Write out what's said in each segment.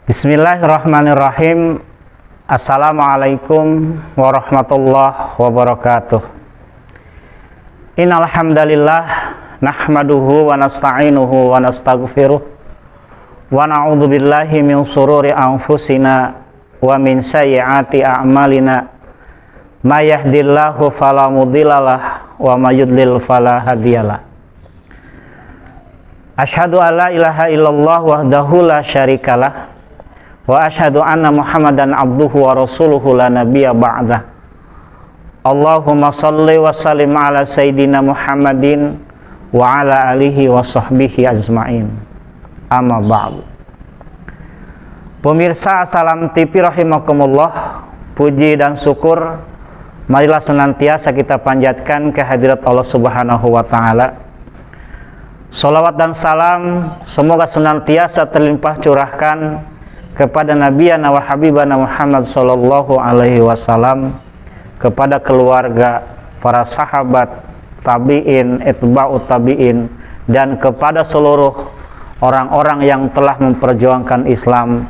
Bismillahirrahmanirrahim. Assalamualaikum warahmatullahi wabarakatuh. Innal hamdalillah nahmaduhu wa nasta'inuhu wa nastaghfiruh wa na'udzu billahi min shururi anfusina wa min sayyiati a'malina. May yahdihillahu fala mudhillalah wa may yudlil fala hadiyalah. Asyhadu an la ilaha illallah wahdahu la syarikalah wa asyhadu anna Muhammadan abduhu wa rasuluhu la nabiyya ba'dah. Allahumma shalli wa sallim ala sayyidina Muhammadin wa ala alihi wa sahbihi ajma'in. Amma ba'du. Pemirsa Salam TV rahimakumullah, puji dan syukur marilah senantiasa kita panjatkan kehadirat Allah Subhanahu wa taala. Salawat dan salam semoga senantiasa terlimpah curahkan kepada Nabiyana wa Habibana Muhammad sallallahu alaihi wasallam, kepada keluarga, para sahabat, tabi'in, itba'ut tabi'in, dan kepada seluruh orang-orang yang telah memperjuangkan Islam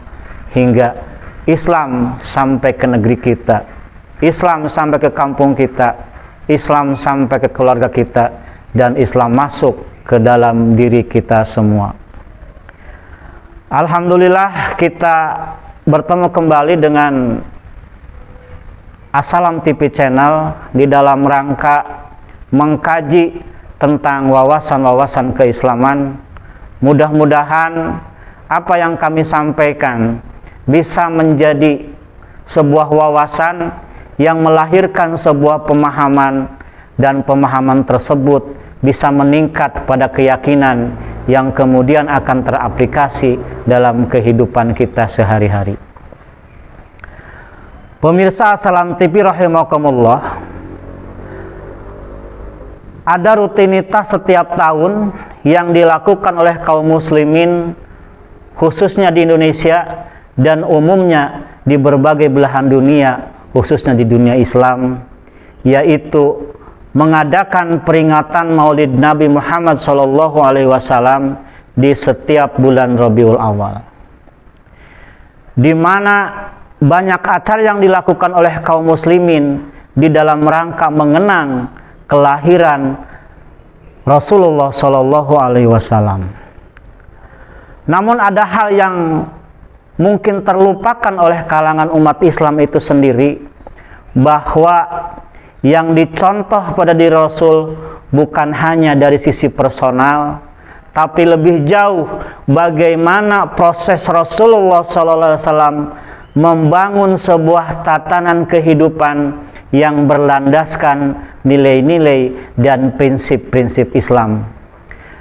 hingga Islam sampai ke negeri kita, Islam sampai ke kampung kita, Islam sampai ke keluarga kita, dan Islam masuk ke dalam diri kita semua. Alhamdulillah kita bertemu kembali dengan As-Salam TV channel di dalam rangka mengkaji tentang wawasan-wawasan keislaman. Mudah-mudahan apa yang kami sampaikan bisa menjadi sebuah wawasan yang melahirkan sebuah pemahaman, dan pemahaman tersebut bisa meningkat pada keyakinan yang kemudian akan teraplikasi dalam kehidupan kita sehari-hari. Pemirsa Salam TV rahimakumullah, ada rutinitas setiap tahun yang dilakukan oleh kaum muslimin khususnya di Indonesia dan umumnya di berbagai belahan dunia, khususnya di dunia Islam, yaitu mengadakan peringatan Maulid Nabi Muhammad SAW di setiap bulan Rabiul Awal, di mana banyak acara yang dilakukan oleh kaum muslimin di dalam rangka mengenang kelahiran Rasulullah SAW. Namun ada hal yang mungkin terlupakan oleh kalangan umat Islam itu sendiri, bahwa yang dicontoh pada diri Rasul bukan hanya dari sisi personal, tapi lebih jauh bagaimana proses Rasulullah SAW membangun sebuah tatanan kehidupan yang berlandaskan nilai-nilai dan prinsip-prinsip Islam.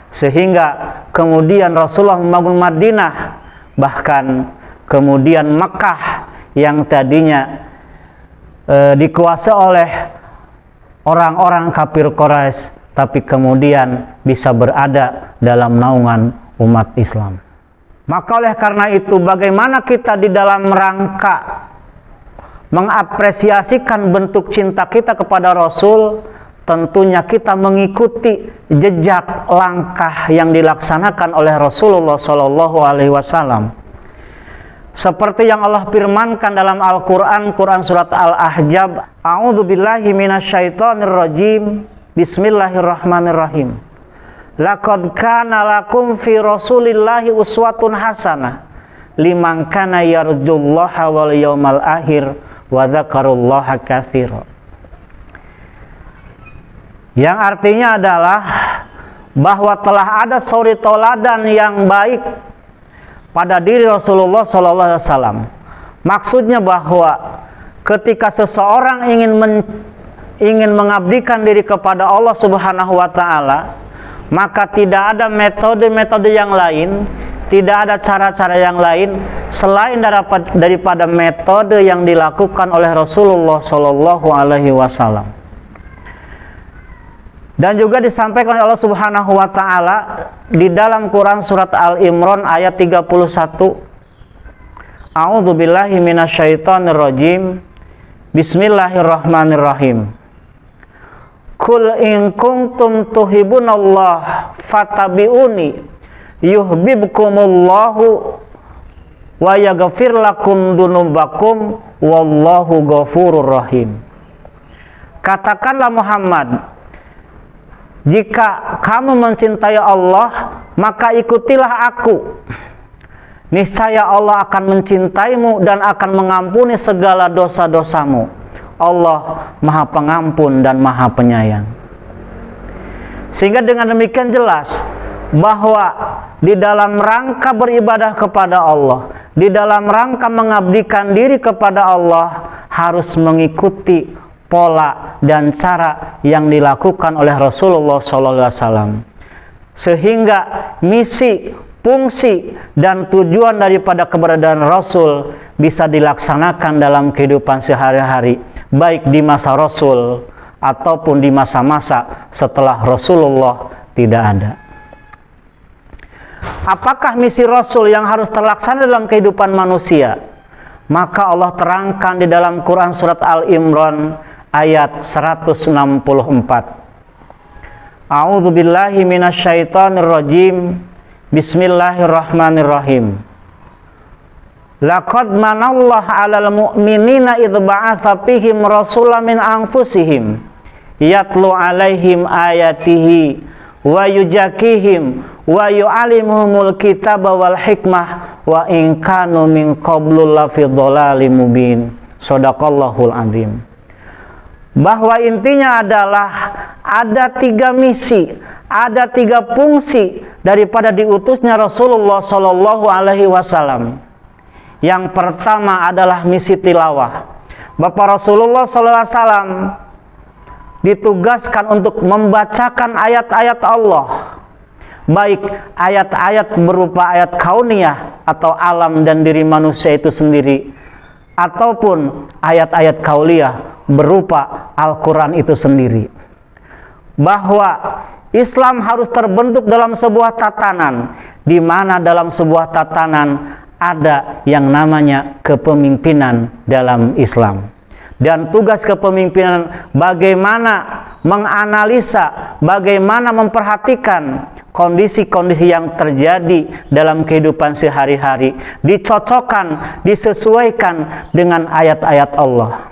Sehingga kemudian Rasulullah membangun Madinah, bahkan kemudian Mekah yang tadinya dikuasai oleh orang-orang kafir Quraisy, tapi kemudian bisa berada dalam naungan umat Islam. Maka oleh karena itu, bagaimana kita di dalam rangka mengapresiasikan bentuk cinta kita kepada Rasul, tentunya kita mengikuti jejak langkah yang dilaksanakan oleh Rasulullah SAW. Seperti yang Allah firmankan dalam Al-Quran, Quran Surat Al-Ahzab, A'udzu billahi minasyaitonir rajim, Bismillahirrahmanirrahim. Laqad kana lakum fi Rasulillahi uswatun hasanah liman kana yarjullaha wal yawmal akhir wa dzakarullaha katsira. Yang artinya adalah bahwa telah ada suri tauladan yang baik pada diri Rasulullah SAW. Maksudnya bahwa ketika seseorang ingin mengabdikan diri kepada Allah Subhanahu wa taala, maka tidak ada metode-metode yang lain, tidak ada cara-cara yang lain selain daripada metode yang dilakukan oleh Rasulullah SAW. Dan juga disampaikan oleh Allah Subhanahu wa taala di dalam Quran surat Al-Imran ayat 31. A'udzu billahi minasyaitonir rajim. Bismillahirrahmanirrahim. Qul in kuntum tuhibunallah fattabi'uni yuhibbukumullahu wa yaghfir lakum dzunubakum wallahu ghafurur rahim. Katakanlah Muhammad, jika kamu mencintai Allah, maka ikutilah aku. Niscaya Allah akan mencintaimu dan akan mengampuni segala dosa-dosamu. Allah Maha Pengampun dan Maha Penyayang. Sehingga dengan demikian jelas bahwa di dalam rangka beribadah kepada Allah, di dalam rangka mengabdikan diri kepada Allah, harus mengikuti pola dan cara yang dilakukan oleh Rasulullah SAW. Sehingga misi, fungsi, dan tujuan daripada keberadaan Rasul bisa dilaksanakan dalam kehidupan sehari-hari, baik di masa Rasul ataupun di masa-masa setelah Rasulullah tidak ada. Apakah misi Rasul yang harus terlaksana dalam kehidupan manusia? Maka Allah terangkan di dalam Quran surat Al-Imran ayat 164. A'udzu billahi minasyaitonir rajim. Bismillahirrahmanirrahim. Laqad manallahu 'alal mu'minina idz ba'atsa fihim rasulan min anfusihim yatlu 'alaihim ayatihi wa yuzakkihim wa yu'allimuhumul kitaba wal hikmah wa in kanu min qablu lafi dhalalim mubin. Shadaqallahul azim. Bahwa intinya adalah ada 3 misi, ada 3 fungsi daripada diutusnya Rasulullah Shallallahu Alaihi Wasallam. Yang pertama adalah misi tilawah. Bapak Rasulullah Shallallahu Alaihi Wasallam ditugaskan untuk membacakan ayat-ayat Allah, baik ayat-ayat berupa ayat kauniyah atau alam dan diri manusia itu sendiri, ataupun ayat-ayat kauliyah berupa Al-Quran itu sendiri. Bahwa Islam harus terbentuk dalam sebuah tatanan, di mana dalam sebuah tatanan ada yang namanya kepemimpinan dalam Islam. Dan tugas kepemimpinan bagaimana menganalisa, bagaimana memperhatikan kondisi-kondisi yang terjadi dalam kehidupan sehari-hari, dicocokkan, disesuaikan dengan ayat-ayat Allah.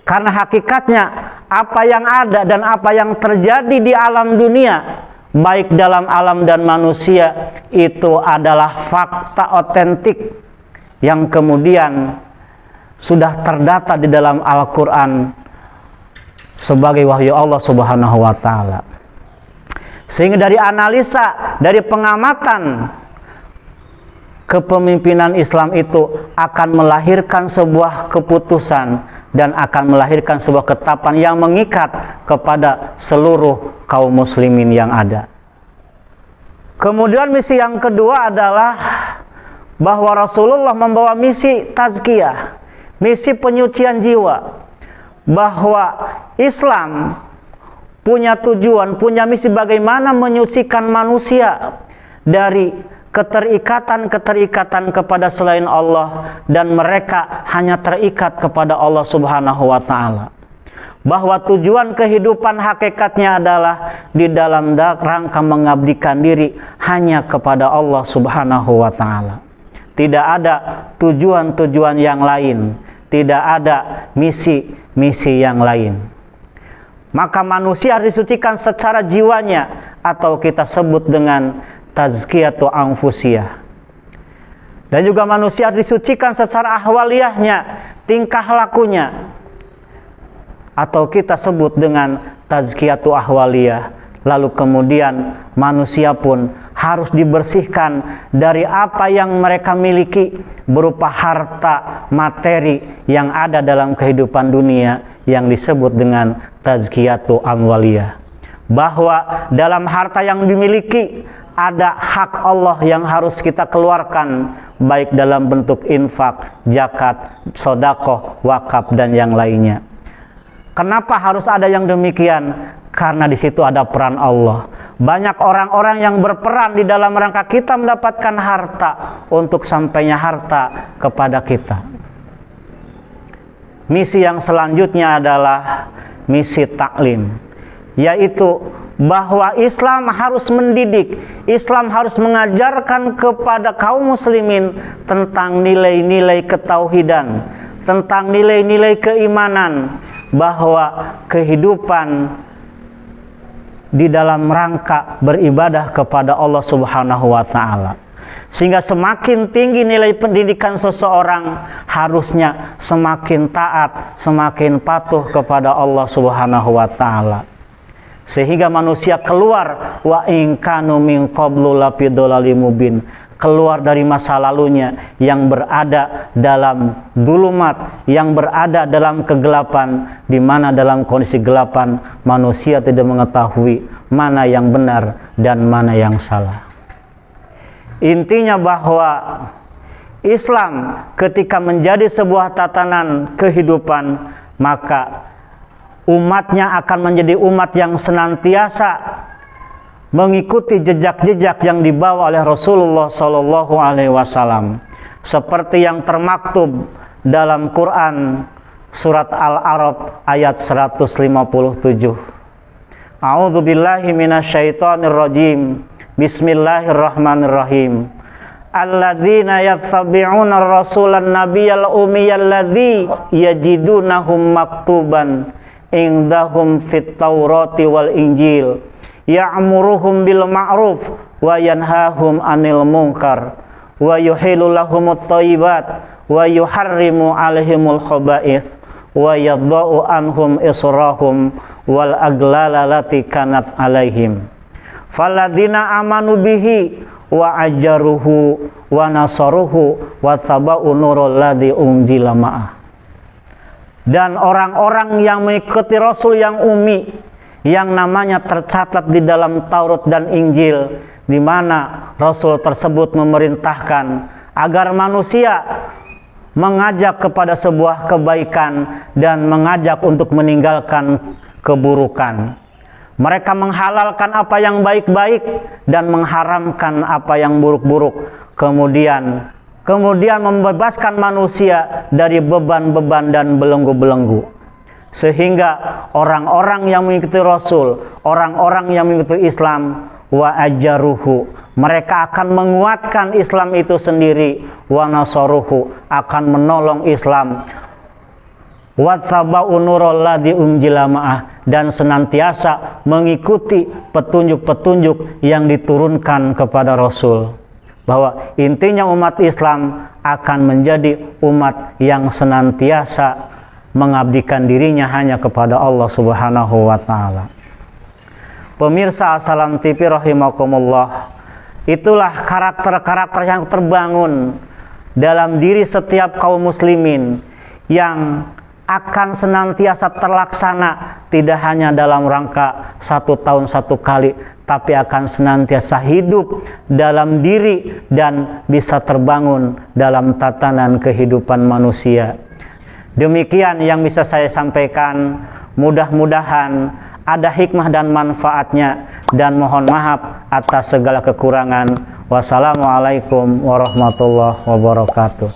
Karena hakikatnya apa yang ada dan apa yang terjadi di alam dunia, baik dalam alam dan manusia, itu adalah fakta otentik yang kemudian sudah terdata di dalam Al-Quran sebagai wahyu Allah Subhanahu wa Ta'ala. Sehingga dari analisa, dari pengamatan, kepemimpinan Islam itu akan melahirkan sebuah keputusan dan akan melahirkan sebuah ketetapan yang mengikat kepada seluruh kaum muslimin yang ada. Kemudian misi yang kedua adalah bahwa Rasulullah membawa misi tazkiyah, misi penyucian jiwa. Bahwa Islam punya tujuan, punya misi bagaimana menyucikan manusia dari keterikatan-keterikatan kepada selain Allah, dan mereka hanya terikat kepada Allah Subhanahu wa Ta'ala. Bahwa tujuan kehidupan hakikatnya adalah di dalam rangka mengabdikan diri hanya kepada Allah Subhanahu wa Ta'ala. Tidak ada tujuan-tujuan yang lain, tidak ada misi-misi yang lain. Maka manusia disucikan secara jiwanya, atau kita sebut dengan tazkiyatu anfusiyah. Dan juga manusia disucikan secara ahwaliyahnya, tingkah lakunya, atau kita sebut dengan tazkiyatu ahwaliyah. Lalu kemudian manusia pun harus dibersihkan dari apa yang mereka miliki berupa harta materi yang ada dalam kehidupan dunia, yang disebut dengan tazkiyatu amwaliyah. Bahwa dalam harta yang dimiliki ada hak Allah yang harus kita keluarkan, baik dalam bentuk infak, zakat, sedekah, wakaf, dan yang lainnya. Kenapa harus ada yang demikian? Karena di situ ada peran Allah. Banyak orang-orang yang berperan di dalam rangka kita mendapatkan harta, untuk sampainya harta kepada kita. Misi yang selanjutnya adalah misi taklim, yaitu bahwa Islam harus mendidik, Islam harus mengajarkan kepada kaum muslimin tentang nilai-nilai ketauhidan, tentang nilai-nilai keimanan, bahwa kehidupan di dalam rangka beribadah kepada Allah Subhanahu wa taala. Sehingga semakin tinggi nilai pendidikan seseorang, harusnya semakin taat, semakin patuh kepada Allah Subhanahu wa taala. Sehingga manusia keluar wa in kanu min qablu lafi dhalalim mubin, keluar dari masa lalunya yang berada dalam dulumat, yang berada dalam kegelapan, di mana dalam kondisi gelapan manusia tidak mengetahui mana yang benar dan mana yang salah. Intinya bahwa Islam ketika menjadi sebuah tatanan kehidupan, maka umatnya akan menjadi umat yang senantiasa mengikuti jejak-jejak yang dibawa oleh Rasulullah Shallallahu Alaihi Wasallam, seperti yang termaktub dalam Quran surat Al-A'raf ayat 157. A'udzubillahi minasyaitonirrajim. Bismillahirrahmanirrahim. Alladzina yattabi'una ar-rasulan nabiyyal ummiyal ladzi yajidunahum maktuban indahum fit taurati wal injil ya'muruhum bil ma'ruf wa yanhahum 'anil munkar wa yuhillu lahumut thayyibat wa yuharrimu 'alaihimul khaba'ith wa yadha'u anhum israhum wal aglala lati kanat 'alaihim falladzina amanu bihi wa ajaruhu wa nasaruhu wa taba'u nurul ladzi unzila ma'ah. Dan orang-orang yang mengikuti Rasul yang ummi, yang namanya tercatat di dalam Taurat dan Injil, di mana Rasul tersebut memerintahkan agar manusia mengajak kepada sebuah kebaikan dan mengajak untuk meninggalkan keburukan. Mereka menghalalkan apa yang baik-baik dan mengharamkan apa yang buruk-buruk. Kemudian membebaskan manusia dari beban-beban dan belenggu-belenggu. Sehingga orang-orang yang mengikuti Rasul, orang-orang yang mengikuti Islam, wa ajaruhu, mereka akan menguatkan Islam itu sendiri, wa nasaruhu, akan menolong Islam, wa taba'u nurul ladzi unzila ma'ah, dan senantiasa mengikuti petunjuk-petunjuk yang diturunkan kepada Rasul. Bahwa intinya umat Islam akan menjadi umat yang senantiasa mengabdikan dirinya hanya kepada Allah Subhanahu wa taala. Pemirsa Assalam TV rahimakumullah, itulah karakter-karakter yang terbangun dalam diri setiap kaum muslimin yang akan senantiasa terlaksana, tidak hanya dalam rangka 1 tahun 1 kali, tapi akan senantiasa hidup dalam diri dan bisa terbangun dalam tatanan kehidupan manusia. Demikian yang bisa saya sampaikan. Mudah-mudahan ada hikmah dan manfaatnya, dan mohon maaf atas segala kekurangan. Wassalamualaikum warahmatullahi wabarakatuh.